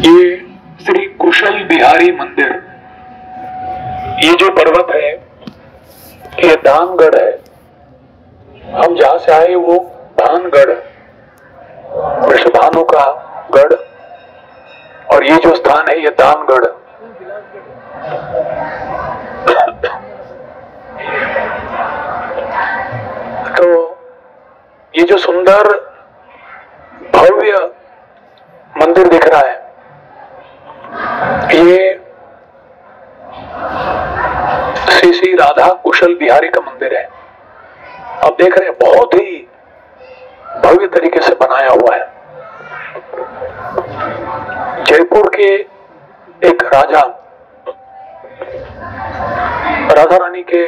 ये श्री कुशल बिहारी मंदिर, ये जो पर्वत है ये दानगढ़ है। हम जहां से आए वो भानगढ़, वृषभानु का गढ़, और ये जो स्थान है ये दानगढ़। तो ये जो सुंदर भव्य मंदिर दिख रहा है ये श्री श्री राधा कुशल बिहारी का मंदिर है। आप देख रहे हैं बहुत ही भव्य तरीके से बनाया हुआ है। जयपुर के एक राजा राधा रानी के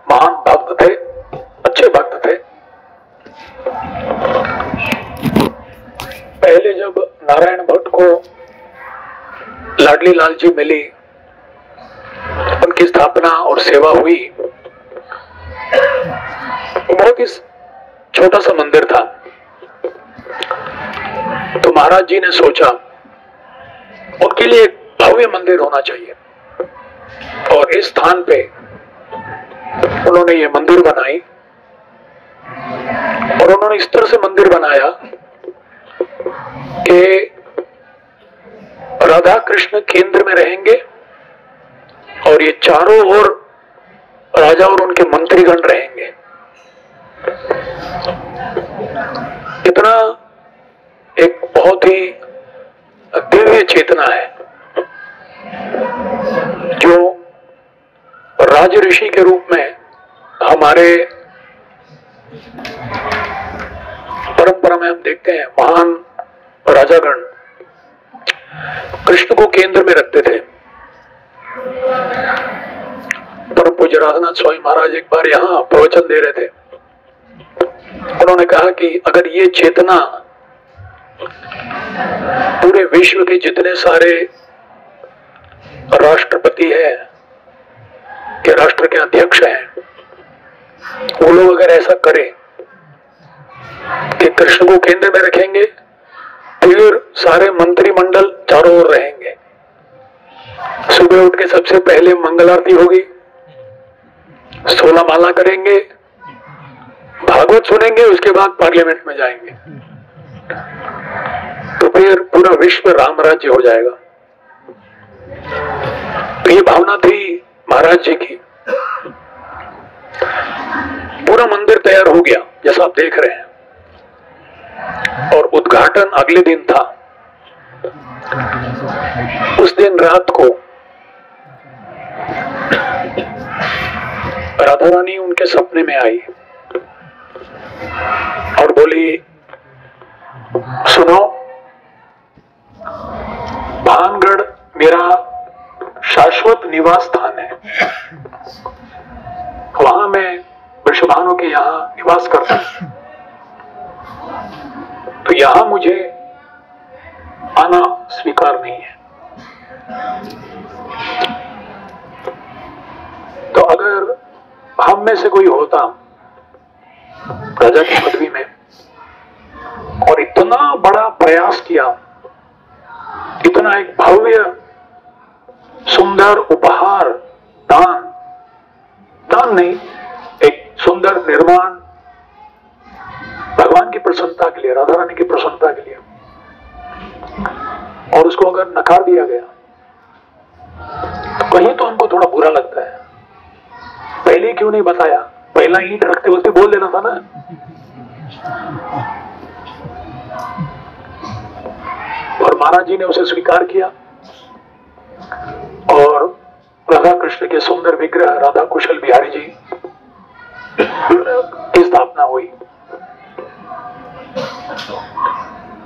महान भक्त थे, अच्छे भक्त थे। पहले जब नारायण भट्ट को लाडली लाल जी मिली, उनकी स्थापना और सेवा हुई, बहुत ही छोटा सा मंदिर था। तो महाराज जी ने सोचा उनके लिए एक भव्य मंदिर होना चाहिए, और इस स्थान पे उन्होंने ये मंदिर बनाई। और उन्होंने इस तरह से मंदिर बनाया कि राधा कृष्ण केंद्र में रहेंगे और ये चारों ओर राजा और उनके मंत्रीगण रहेंगे। इतना एक बहुत ही दिव्य चेतना है जो राज ऋषि के रूप में हमारे परंपरा में हम देखते हैं। महान राजागण कृष्ण को केंद्र में रखते थे। परम पूज्य राधानाथ स्वामी महाराज एक बार यहाँ प्रवचन दे रहे थे। उन्होंने कहा कि अगर ये चेतना पूरे विश्व के जितने सारे राष्ट्रपति हैं, के राष्ट्र के अध्यक्ष हैं, वो लोग अगर ऐसा करें कि कृष्ण को केंद्र में रखेंगे, फिर सारे मंत्रिमंडल चारों ओर रहेंगे। सुबह उठ के सबसे पहले मंगल आरती होगी, 16 माला करेंगे, भागवत सुनेंगे, उसके बाद पार्लियामेंट में जाएंगे, तो फिर पूरा विश्व राम राज्य हो जाएगा। तो ये भावना थी महाराज जी की। पूरा मंदिर तैयार हो गया जैसा आप देख रहे हैं, और उद्घाटन अगले दिन था। उस दिन रात को राधा रानी उनके सपने में आई और बोली, सुनो, भानगढ़ मेरा शाश्वत निवास स्थान है। वहां मैं वृषभानु के यहाँ निवास करता हूं, तो यहां मुझे आना स्वीकार नहीं है। तो अगर हम में से कोई होता राजा की पदवी में और इतना बड़ा प्रयास किया, इतना एक भव्य सुंदर उपहार, दान नहीं, एक सुंदर निर्माण भगवान की प्रसन्नता के लिए, राधा रानी की प्रसन्नता के लिए, और उसको अगर नकार दिया गया तो कहीं तो हमको थोड़ा बुरा लगता है। पहले क्यों नहीं बताया? पहला ईंट रखते वक्त बोल देना था ना। और महाराज जी ने उसे स्वीकार किया और राधा कृष्ण के सुंदर विग्रह राधा कुशल बिहारी जी की स्थापना हुई।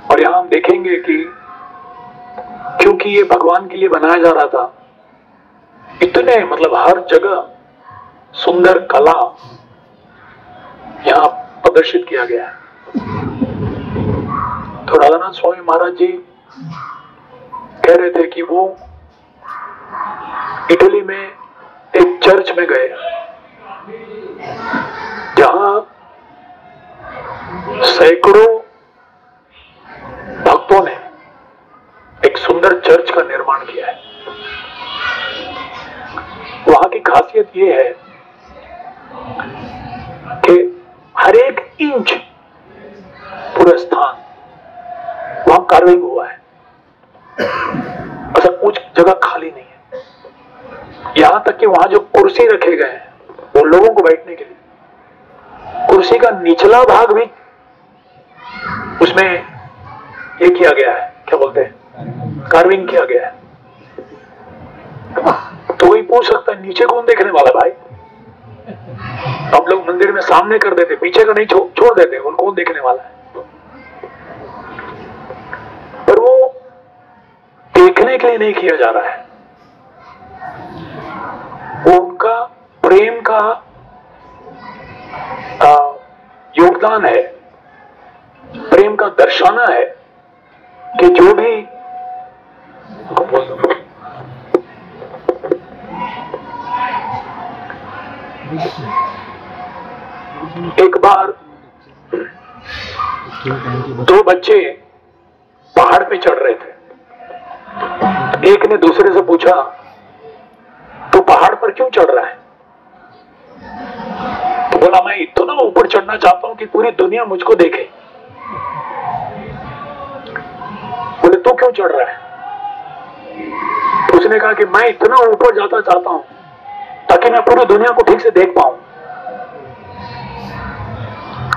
और यहां हम देखेंगे कि क्योंकि ये भगवान के लिए बनाया जा रहा था, इतने मतलब हर जगह सुंदर कला यहां प्रदर्शित किया गया है। तो राधानाथ स्वामी महाराज जी कह रहे थे कि वो इटली में एक चर्च में गए जहां सैकड़ों भक्तों ने एक सुंदर चर्च का निर्माण किया है। वहां की खासियत यह है कि हर एक इंच पूरा स्थान वहां कार्विंग हुआ है, ऐसा कुछ जगह खाली नहीं है। यहां तक कि वहां जो कुर्सी रखे गए हैं वो लोगों को बैठने के लिए, कुर्सी का निचला भाग भी उसमें ये किया गया है, क्या बोलते हैं, कार्विंग किया गया है। तो कोई पूछ सकता है नीचे कौन देखने वाला भाई? हम लोग मंदिर में सामने कर देते, पीछे का नहीं छोड़ देते, उनको कौन देखने वाला है? पर वो देखने के लिए नहीं किया जा रहा है, वो उनका प्रेम का योगदान है, प्रेम का दर्शाना है कि जो भी एक बार दो बच्चे पहाड़ पे चढ़ रहे थे। एक ने दूसरे से पूछा, तू पहाड़ पर क्यों चढ़ रहा है? तो बोला, मैं इतना ऊपर चढ़ना चाहता हूं कि पूरी दुनिया मुझको देखे। बोले, तू क्यों चढ़ रहा है? तो उसने कहा कि मैं इतना ऊपर जाता चाहता हूं ताकि मैं पूरी दुनिया को ठीक से देख पाऊं।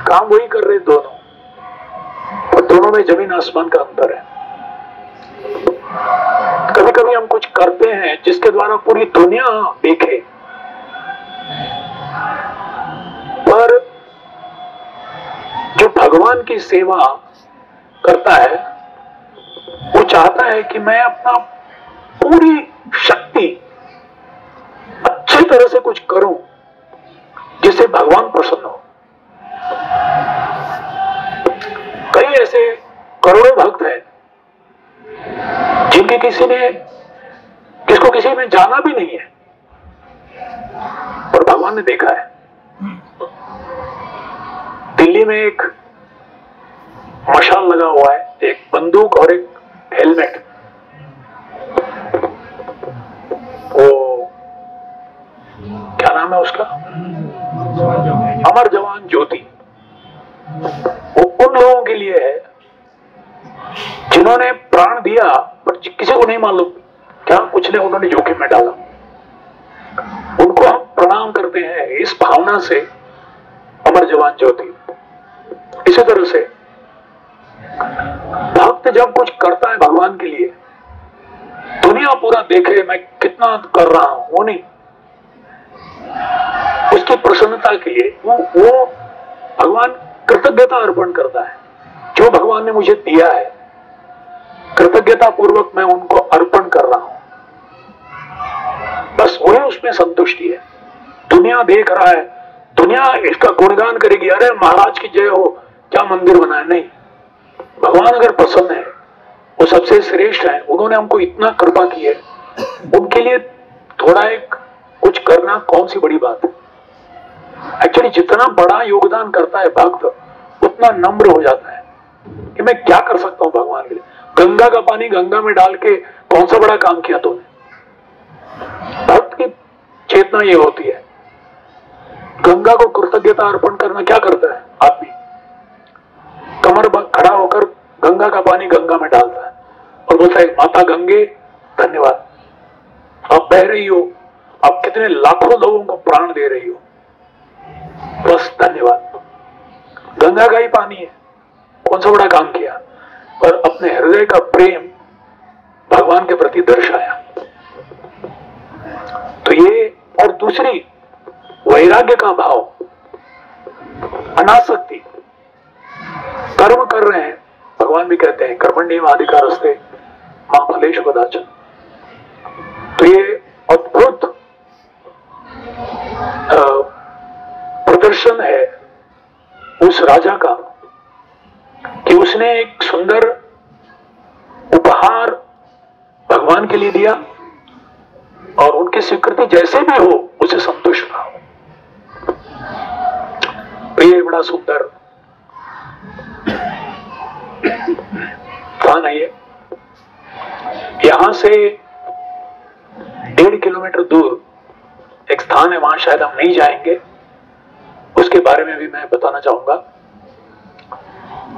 काम वही कर रहे दोनों, और दोनों में जमीन आसमान का अंतर है। कभी कभी हम कुछ करते हैं जिसके द्वारा पूरी दुनिया देखे, पर जो भगवान की सेवा करता है वो चाहता है कि मैं अपना पूरी शक्ति अच्छी तरह से कुछ करूं जिससे भगवान प्रसन्न हो। कई ऐसे करोड़ों भक्त हैं जिनके किसको किसी में जाना भी नहीं है, पर भगवान ने देखा है। दिल्ली में एक मशाल लगा हुआ है, एक बंदूक और एक हेलमेट। वो क्या नाम है उसका, अमर जवान ज्योति। वो उन लोगों के लिए है जिन्होंने प्राण दिया पर किसी को नहीं मालूम क्या कुछ ने उन्होंने जोखिम में डाला। उनको हम प्रणाम करते हैं इस भावना से, अमर जवान ज्योति। इसी तरह से भक्त जब कुछ करता है भगवान के लिए, दुनिया पूरा देखे मैं कितना कर रहा हूं, वो नहीं, उसकी प्रसन्नता के लिए वो भगवान कृतज्ञता अर्पण करता है। जो भगवान ने मुझे दिया है कृतज्ञता पूर्वक मैं उनको अर्पण कर रहा हूं, बस वही उसमें संतुष्टि है। दुनिया देख रहा है, दुनिया इसका गुणगान करेगी, अरे महाराज की जय हो, क्या मंदिर बनाया, नहीं। भगवान अगर प्रसन्न है, वो सबसे श्रेष्ठ है, उन्होंने हमको इतना कृपा की है, उनके लिए थोड़ा एक कुछ करना कौन सी बड़ी बात है। एक्चुअली जितना बड़ा योगदान करता है भक्त उतना नम्र हो जाता है कि मैं क्या कर सकता हूं भगवान के लिए। गंगा का पानी गंगा में डाल के कौन सा बड़ा काम किया तूने। भक्त की चेतना ये होती है। गंगा को कृतज्ञता अर्पण करना क्या करता है आदमी, कमर खड़ा होकर गंगा का पानी गंगा में डालता है और बोलता है, माता गंगे धन्यवाद, आप बह रही हो, आप कितने लाखों लोगों को प्राण दे रही हो, बस धन्यवाद। गंगा का ही पानी है, कौन सा बड़ा काम किया, पर अपने हृदय का प्रेम भगवान के प्रति दर्शाया। तो ये, और दूसरी वैराग्य का भाव, अनासक्ति। कर्म कर रहे हैं, भगवान भी कहते हैं कर्मण्येवाधिकारस्ते मां फलेषु कदाचन। तो ये अद्भुत प्रदर्शन है उस राजा का कि उसने एक सुंदर उपहार भगवान के लिए दिया और उनकी स्वीकृति जैसे भी हो उसे संतुष्ट रहा। ये बड़ा सुंदर था ना ये। यहां से 1.5 किलोमीटर दूर एक स्थान है, वहां शायद हम नहीं जाएंगे, उसके बारे में भी मैं बताना चाहूंगा।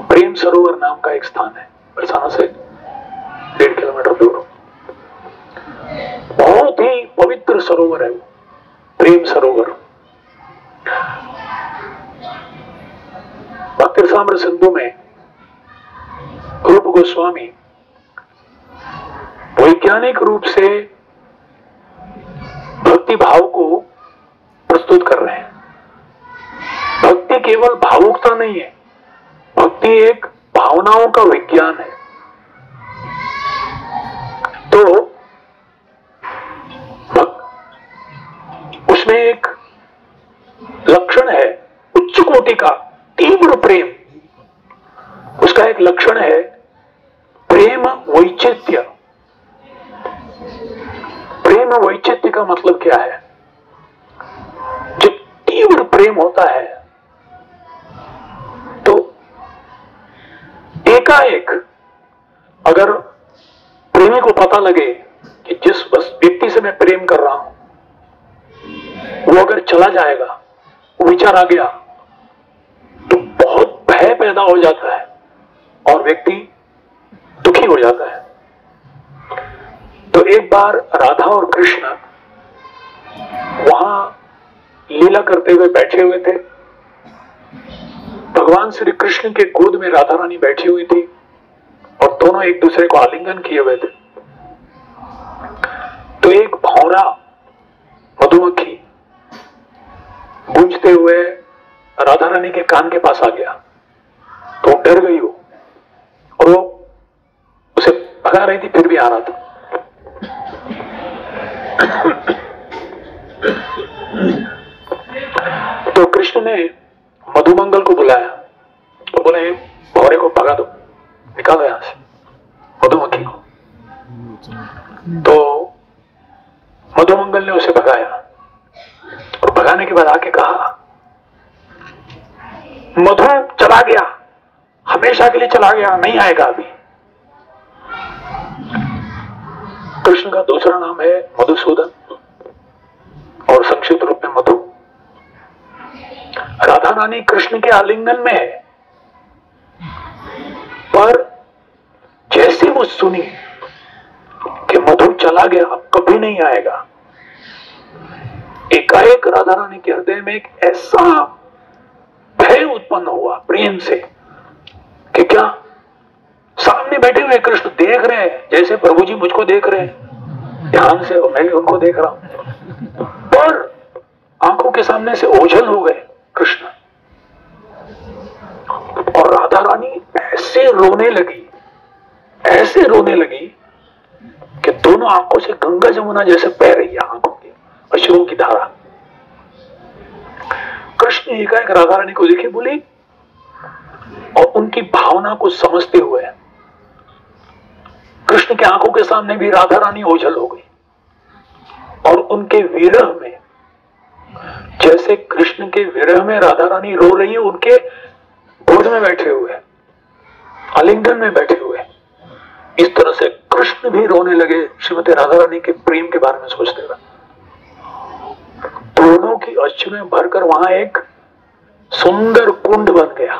प्रेम सरोवर नाम का एक स्थान है, बरसाना से 1.5 किलोमीटर दूर। बहुत ही पवित्र सरोवर है वो, प्रेम सरोवर। भक्ति रसामृत सिंधु में रूप गोस्वामी वैज्ञानिक रूप से भक्ति भाव को प्रस्तुत कर रहे हैं। भक्ति केवल भावुकता नहीं है, भक्ति एक भावनाओं का विज्ञान है। तो उसमें एक लक्षण है उच्च कोटि का तीव्र प्रेम, उसका एक लक्षण है प्रेम वैचित्र्य। प्रेम वैचित्र्य का मतलब क्या है? जब तीव्र प्रेम होता है तो एकाएक अगर प्रेमी को पता लगे कि जिस व्यक्ति से मैं प्रेम कर रहा हूं वो अगर चला जाएगा, वो विचार आ गया, तो बहुत भय पैदा हो जाता है और व्यक्ति दुखी हो जाता है। तो एक बार राधा और कृष्ण वहां लीला करते हुए बैठे हुए थे। भगवान श्री कृष्ण के गोद में राधा रानी बैठी हुई थी और दोनों एक दूसरे को आलिंगन किए हुए थे। तो एक भौरा मधुमक्खी गूंजते हुए राधा रानी के कान के पास आ गया, तो डर गई वो और वो उसे भगा रही थी, फिर भी आ रहा था। तो कृष्ण ने मधुमंगल को बुलाया, तो बोले भौरे को भगा दो, निकालो यहां से मधुमक्खी को। तो मधुमंगल ने उसे भगाया और भगाने के बाद आके कहा, मधु चला गया, हमेशा के लिए चला गया, नहीं आएगा अभी। कृष्ण का दूसरा नाम है मधुसूदन और संक्षिप्त रूप में मधु। राधा रानी कृष्ण के आलिंगन में है, पर जैसे वो सुनी कि मधु चला गया, अब कभी नहीं आएगा, एकाएक राधा रानी के हृदय में एक ऐसा भय उत्पन्न हुआ प्रेम से कि क्या सामने बैठे हुए कृष्ण देख रहे हैं, जैसे प्रभु जी मुझको देख रहे हैं ध्यान से, और मैं भी उनको देख रहा हूं, पर आंखों के सामने से ओझल हो गए कृष्ण। और राधा रानी ऐसे रोने लगी, ऐसे रोने लगी कि दोनों आंखों से गंगा जमुना जैसे बह रही है आंखों की अश्रुओं की धारा। कृष्ण एकाएक राधा रानी को देखे, बोले, और उनकी भावना को समझते हुए कृष्ण की आंखों के सामने भी राधा रानी ओझल हो गई और उनके विरह में, जैसे कृष्ण के विरह में राधा रानी रो रही है, उनके गोद में बैठे हुए, आलिंगन में बैठे हुए, इस तरह से कृष्ण भी रोने लगे श्रीमती राधा रानी के प्रेम के बारे में सोचते हुए। दोनों की अश्रुएं भरकर वहां एक सुंदर कुंड बन गया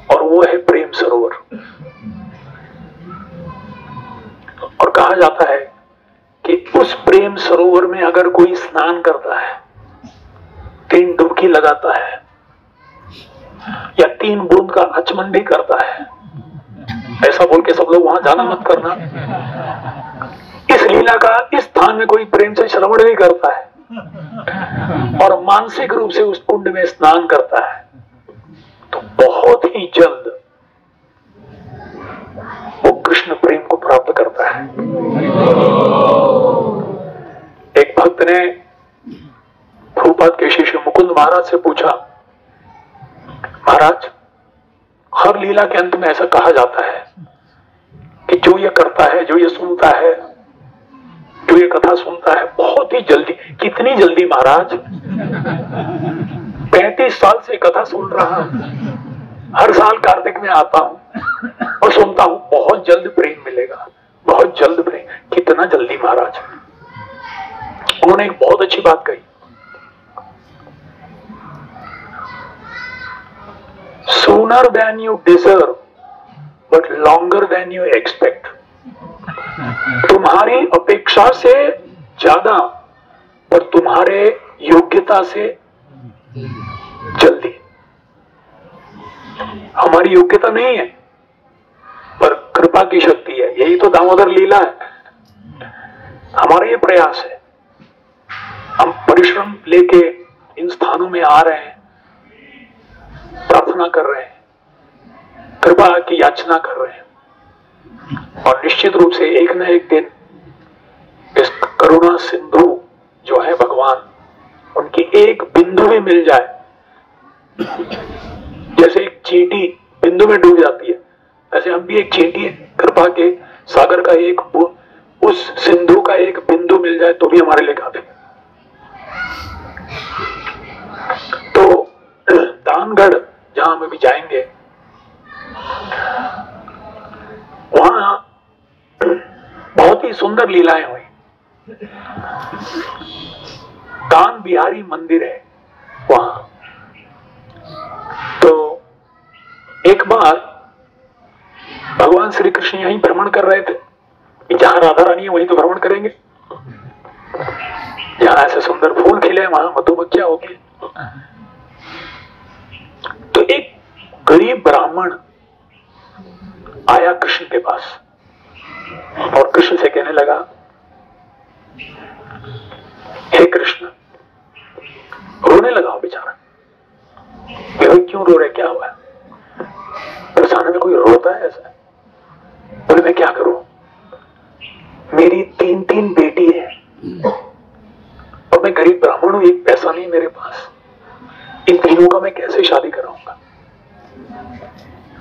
और वो है प्रेम सरोवर। और कहा जाता है कि उस प्रेम सरोवर में अगर कोई स्नान करता है, 3 डुबकी लगाता है या 3 बूंद का अचमंडी करता है, ऐसा बोल के सब लोग वहां जाना मत करना, इस लीला का इस स्थान में कोई प्रेम से श्रवण भी करता है और मानसिक रूप से उस कुंड में स्नान करता है, तो बहुत ही जल्द वो कृष्ण प्रेम को प्राप्त करता है। एक भक्त ने प्रभुपाद के शिष्य मुकुंद महाराज से पूछा, महाराज, हर लीला के अंत में ऐसा कहा जाता है कि जो ये करता है, जो ये सुनता है, जो ये कथा सुनता है, बहुत ही जल्दी, कितनी जल्दी महाराज, 35 साल से कथा सुन रहा हूं, हर साल कार्तिक में आता हूं और सुनता हूं, बहुत जल्द प्रेम मिलेगा, बहुत जल्द उन्होंने एक बहुत अच्छी बात कही, sooner than you deserve but longer than you expect. तुम्हारी अपेक्षा से ज्यादा और तुम्हारे योग्यता से जल्दी। हमारी योग्यता नहीं है पर कृपा की शक्ति है। यही तो दामोदर लीला है। हमारा ये प्रयास है, हम परिश्रम लेके इन स्थानों में आ रहे हैं, प्रार्थना कर रहे हैं, कृपा की याचना कर रहे हैं, और निश्चित रूप से एक न एक दिन इस करुणा सिंधु जो है भगवान, उनकी एक बिंदु में मिल जाए। जैसे एक चींटी बिंदु में डूब जाती है, ऐसे हम भी एक चींटी है, कृपा के सागर का एक, उस सिंधु का एक बिंदु मिल जाए तो भी हमारे लिए काफी। तो दानगढ़ जहां हम भी जाएंगे, वहां बहुत ही सुंदर लीलाएं हुई। दान बिहारी मंदिर है वहां। तो एक बार भगवान श्री कृष्ण यहीं भ्रमण कर रहे थे, जहां राधा रानी है वहीं तो भ्रमण करेंगे। जहां ऐसे सुंदर फूल खिले वहां मधुमक्खियां होगी। तो एक गरीब ब्राह्मण आया कृष्ण के पास और कृष्ण से कहने लगा, हे कृष्ण। रोने लगा वो बेचारा, क्यों रो रहे, क्या हुआ? प्रसाद में कोई रोता है ऐसा? बोले मैं क्या करूं, मेरी 3 बेटी है और मैं गरीब ब्राह्मण हूं, एक पैसा नहीं मेरे पास, इन तीनों का मैं कैसे शादी कराऊंगा?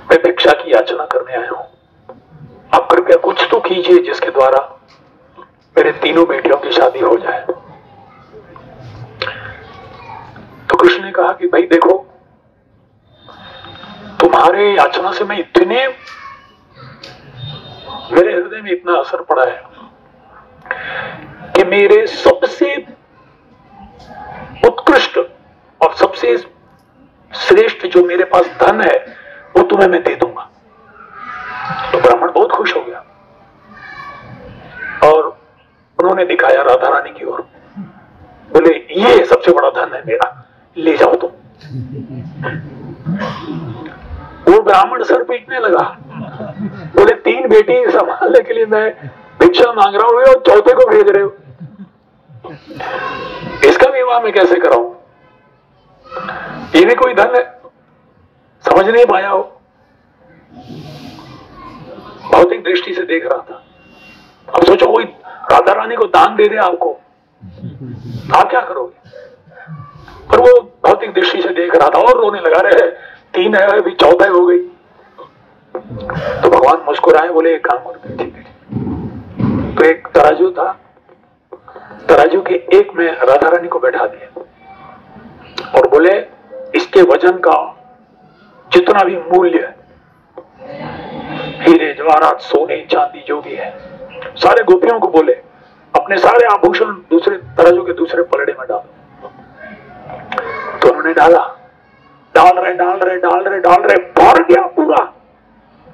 मैं भिक्षा की याचना करने आया हूं, आप कृपया कुछ तो कीजिए जिसके द्वारा मेरे 3 बेटियों की शादी हो जाए। तो कृष्ण ने कहा कि भाई देखो, तुम्हारे याचना से मैं इतने, मेरे हृदय में इतना असर पड़ा है कि मेरे सबसे उत्कृष्ट और सबसे श्रेष्ठ जो मेरे पास धन है वो तुम्हें मैं दे दूंगा। तो ब्राह्मण बहुत खुश हो गया और उन्होंने दिखाया राधा रानी की ओर, बोले ये सबसे बड़ा धन है मेरा, ले जाओ तुम। वो ब्राह्मण सर पीटने लगा, बोले 3 बेटी संभालने के लिए मैं भिक्षा मांग रहा हूं और चौथे को भेज रहे हो, इसका विवाह मैं कैसे कराऊं? ये भी कोई धन है? समझ नहीं पाया हो, भौतिक दृष्टि से देख रहा था। अब सोचो कोई राधा रानी को दान दे दे आपको, आप क्या करोगे? पर वो भौतिक दृष्टि से देख रहा था और रोने लगा, रहे 3 है अभी 14 हो गई। तो भगवान मुस्कुराए, बोले एक काम करते, ठीक है। तो एक तराजू था, तराजू के एक में राधा रानी को बैठा दिया और बोले इसके वजन का जितना भी मूल्य है, हीरे जवाहरात सोने चांदी जो भी है, सारे गोपियों को बोले अपने सारे आभूषण दूसरे तराजू के दूसरे पलड़े में डालो। तो उन्होंने डाला, डाल रहे भर गया पूरा।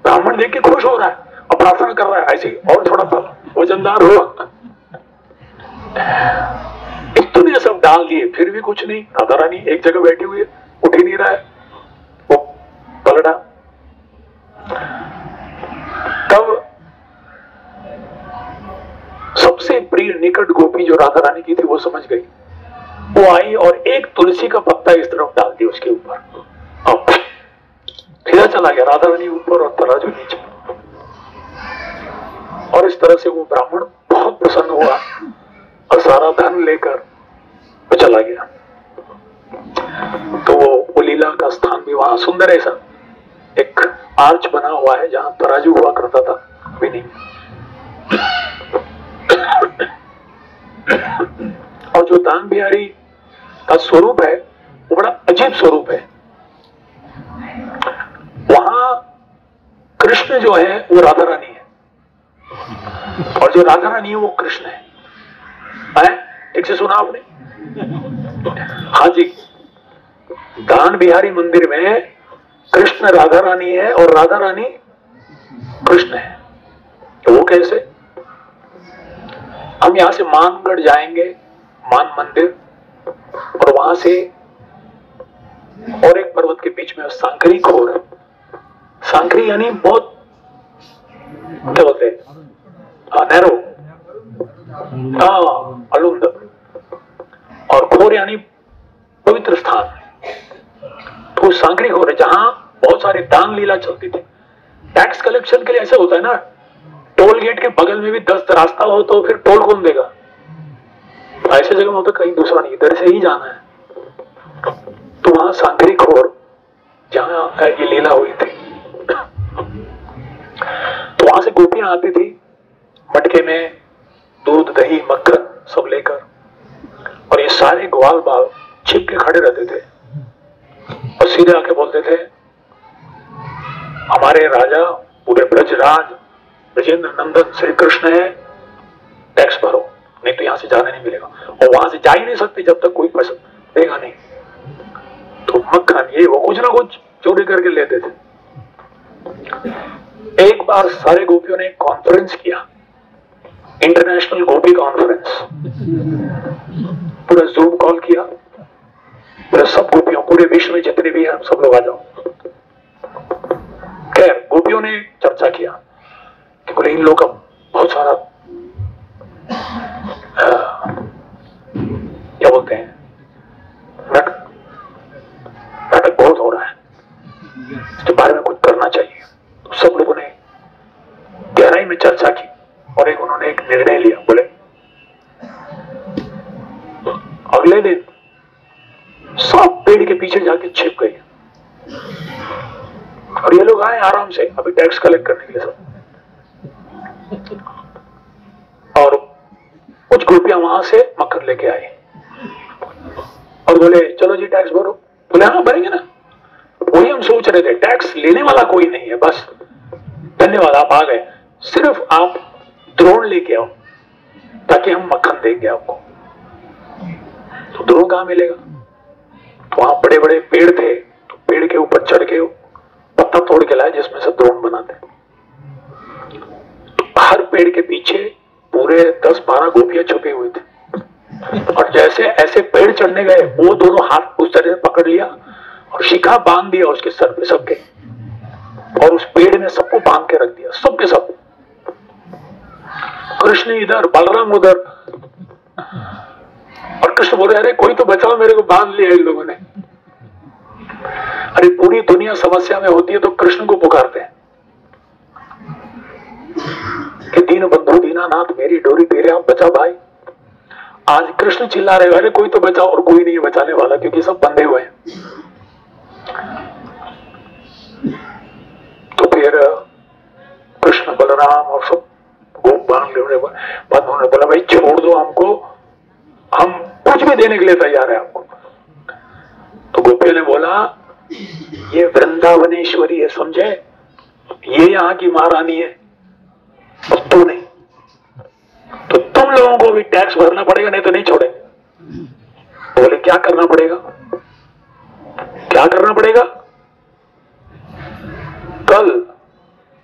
ब्राह्मण देख के खुश हो रहा है और प्रार्थना कर रहा है ऐसे और थोड़ा सा वजनदार हो। इतने सब डाल दिए फिर भी कुछ नहीं। राधा रानी एक जगह बैठी हुई है, उठ ही नहीं रहा है वो पलड़ा। तब सबसे प्रिय निकट गोपी जो राधा रानी की थी वो समझ गई, वो आई और एक तुलसी का पत्ता इस तरफ डाल दिया उसके ऊपर, अब सीधा चला गया, राधा रानी ऊपर और तराजू नीचे। और इस तरह से वो ब्राह्मण बहुत प्रसन्न हुआ और सारा धन लेकर वो चला गया। तो वो लीला का स्थान भी वहां सुंदर है, ऐसा एक आर्च बना हुआ है जहां तराजू हुआ करता था, अभी नहीं। और जो दान बिहारी का स्वरूप है वो बड़ा अजीब स्वरूप है। वहां कृष्ण जो है वो राधा रानी है और जो राधा रानी है वो कृष्ण है। ठीक से सुना आपने? हाँ जी, दान बिहारी मंदिर में कृष्ण राधा रानी है और राधा रानी कृष्ण है। तो वो कैसे? हम यहां से मानगढ़ जाएंगे, मान मंदिर, और वहां से और एक पर्वत के बीच में सांकरी खोर है। सांकरी यानी बहुत क्या बोलते हैं, नैरो, अलुंद, और खोर यानी पवित्र स्थान। तो सांकरी खोर है जहां बहुत सारी दान लीला चलती थी। टैक्स कलेक्शन के लिए ऐसे होता है ना, टोल गेट के बगल में भी 10 रास्ता हो तो फिर टोल कौन देगा? ऐसे जगह में होता कहीं दूसरा नहीं, इधर से ही जाना है। तो वहां सांकरी खोर जहां ये लीला हुई थी, तो वहां से गोपियां आती थी मटके में दूध दही मक्खन सब लेकर, और ये सारे ग्वाल बाल छिप के खड़े रहते थे और सीधे आके बोलते थे, हमारे राजा पूरे ब्रजराज ब्रजेंद्र नंदन श्री कृष्ण है, टैक्स भरो, नहीं तो यहां से जाने नहीं मिलेगा। और वहां से जा ही नहीं सकते जब तक कोई पैसा देगा नहीं। तो मक्खन ये वो कुछ ना कुछ चोरी करके लेते थे। एक बार सारे गोपियों ने कॉन्फ्रेंस किया, इंटरनेशनल गोपी कॉन्फ्रेंस, पूरा जूम कॉल किया, पूरे सब गोपियों, पूरे विश्व में जितने भी हैं सब लोग आ जाओ। खैर गोपियों ने चर्चा किया कि बोले इन लोग का बहुत सारा क्या बोलते हैं, नाटक बहुत हो रहा है, इसके बारे में कुछ करना चाहिए। तो सब लोगों ने गहराई में चर्चा की और उन्होंने एक निर्णय लिया। बोले अगले दिन सब पेड़ के पीछे जाके छिप गए और ये लोग आए आराम से अभी टैक्स कलेक्ट करने के लिए सब, और कुछ गोपियां वहां से मक्खन लेके आए और बोले चलो जी टैक्स भरो। बोले हाँ भरेंगे ना। वही हम सोच रहे थे, टैक्स लेने वाला कोई नहीं है, बस धन्यवाद आप आ गए, सिर्फ आप द्रोण लेके आओ ताकि हम मक्खन देंगे आपको। तो द्रोण कहां मिलेगा? तो वहां बड़े बड़े पेड़ थे, तो पेड़ के ऊपर चढ़ के पत्ता तोड़ के लाए जिसमें से द्रोण बनाते। तो हर पेड़ के पीछे पूरे 10-12 गोपियां छुपी हुई थी, और जैसे ऐसे पेड़ चढ़ने गए वो दोनों हाथ उस तरह से पकड़ लिया और शिखा बांध दिया उसके सर पे सबके, और उस पेड़ ने सबको बांध के रख दिया, सबके सब। कृष्ण इधर, बलराम उधर, और कृष्ण बोले अरे कोई तो बचाओ, मेरे को बांध लिया इन लोगों ने। अरे पूरी दुनिया समस्या में होती है तो कृष्ण को पुकारते हैं कि दीन बंधु दीनानाथ मेरी डोरी तेरे आप बचा भाई। आज कृष्ण चिल्ला रहे अरे कोई तो बचाओ, और कोई नहीं है बचाने वाला क्योंकि सब बंधे हुए हैं। तो फिर कृष्ण बलराम और सब गोप बांध लेने बाद उन्होंने बोला भाई छोड़ दो हमको, हम कुछ भी देने के लिए तैयार है आपको। तो गोपियों ने बोला ये वृंदावनेश्वरी है, समझे, ये यहाँ की महारानी है और तू नहीं, तो तुम लोगों को भी टैक्स भरना पड़ेगा, नहीं तो नहीं छोड़ेंगे। बोले क्या करना पड़ेगा? क्या करना पड़ेगा? कल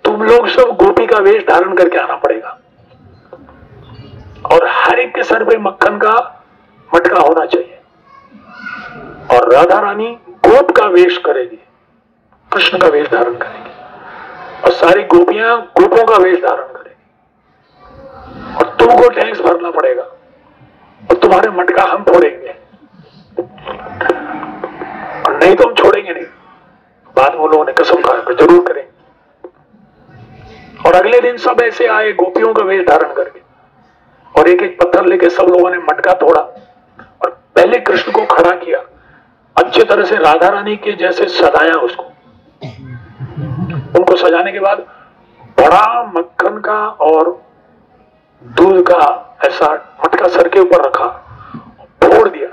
तुम लोग सब गोपी का वेश धारण करके आना पड़ेगा और हर एक के सर पे मक्खन का मटका होना चाहिए, और राधा रानी गोप का वेश करेगी, कृष्ण का वेश धारण करेगी, और सारी गोपियां गोपों का वेश धारण करेगी, और तुमको टैक्स भरना पड़ेगा और तुम्हारे मटका हम फोड़ेंगे, और नहीं तो हम छोड़ेंगे नहीं। बाद में लोगों ने कसम खा जरूर करेंगे। और अगले दिन सब ऐसे आए गोपियों का वेश धारण करके, और एक एक पत्थर लेके सब लोगों ने मटका तोड़ा और पहले कृष्ण को खड़ा किया, अच्छे तरह से राधा रानी के जैसे सजाया उसको। उनको सजाने के बाद बड़ा मक्खन का और दूध का ऐसा मटका सर के ऊपर रखा, फोड़ दिया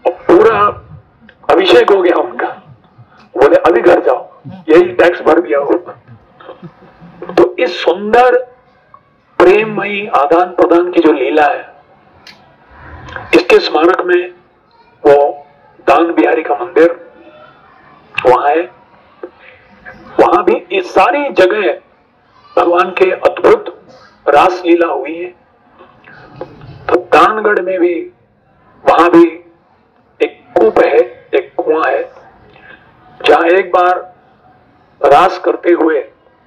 और पूरा अभिषेक हो गया उनका। बोले अभी घर जाओ, यही टैक्स भर दिया होगा। तो इस सुंदर प्रेममयी आदान प्रदान की जो लीला है इसके स्मारक में वो दान बिहारी का मंदिर वहां है। वहां भी इस सारी जगह भगवान के अद्भुत रास लीला हुई है। तो दानगढ़ में भी वहां भी एक कूप है, एक कुआं है, जहां एक बार रास करते हुए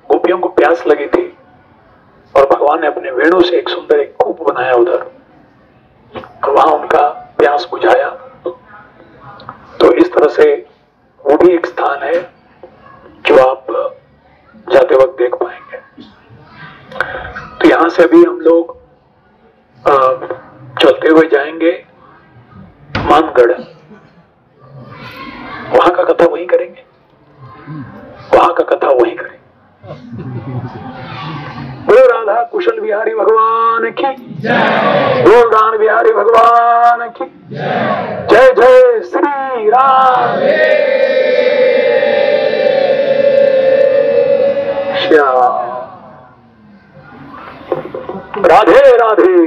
गोपियों को प्यास लगी थी और भगवान ने अपने वेणु से एक सुंदर एक कूप बनाया उधर, और वहां उनका प्यास बुझाया। तो इस तरह से वो भी एक स्थान है जो आप जाते वक्त देख पाएंगे। तो यहां से अभी हम लोग चलते हुए जाएंगे मानगढ़। वहां का कथा वहीं करेंगे, वहां का कथा वहीं करेंगे। बोलो राधा कुशल बिहारी भगवान की जय, बोल दान बिहारी भगवान की जय। जय श्री राधे श्याम। राधे राधे।